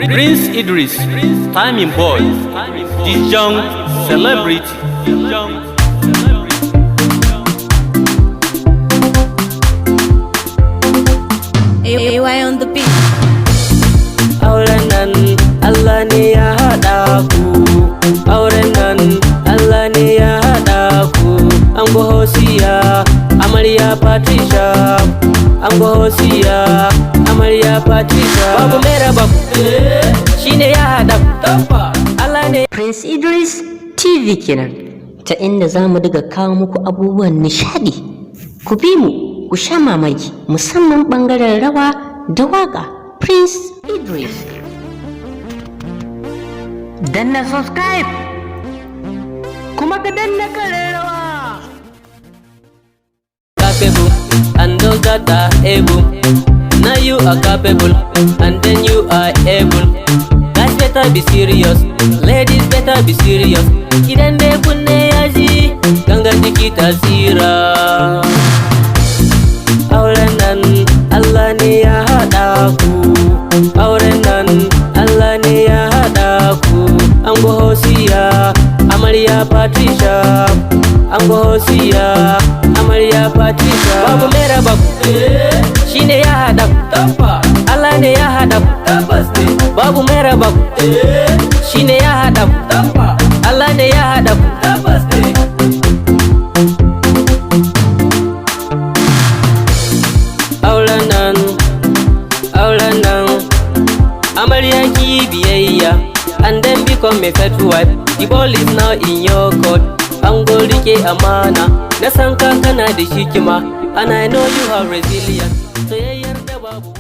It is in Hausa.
Prince Idrees, timing boy, the young celebrity. AY on the beat. Auren nan Allah ne ya haɗa ku. Auren nan Allah ne ya haɗa ku. Ango Hosiya, Amarya Patricia. Ango Hosiya, Amarya Patricia. Babu mai raba ku, shine ya haɗa ku. Allah ne. Prince Idrees TV kenan, ta inda za mu diga kawo muku abubuwan nishadi. Ku bi mu, ku sha mamaki, musamman ɓangaren rawa da waƙa. Prince Idrees. Danna subscribe, kuma ka danna ƙararrawa. Capable, and those that are able. Now you are capable, and then you are able. Guys better be serious, ladies better be serious. Idan dai kunne ya ji, gangan jiki ta tsira. Auren nan Allah ne ya haɗa ku. Auren nan Allah ne ya haɗa ku. Ango Hosiya, Amarya Patricia. Ango Hosiya, Amarya Patricia. Babu mai raba ku, shine ya haɗa ku. Allah ne ya haɗa ku. Babu mai raba ku, shine ya haɗa ku. Allah ne ya haɗa ku. Auren nan, Amarya ki biyayya, and then become a faithful wife. The ball is now in your court. Ango rike amana, na san ka kana da shikima, and I know you are resilient. Soyayyar da babu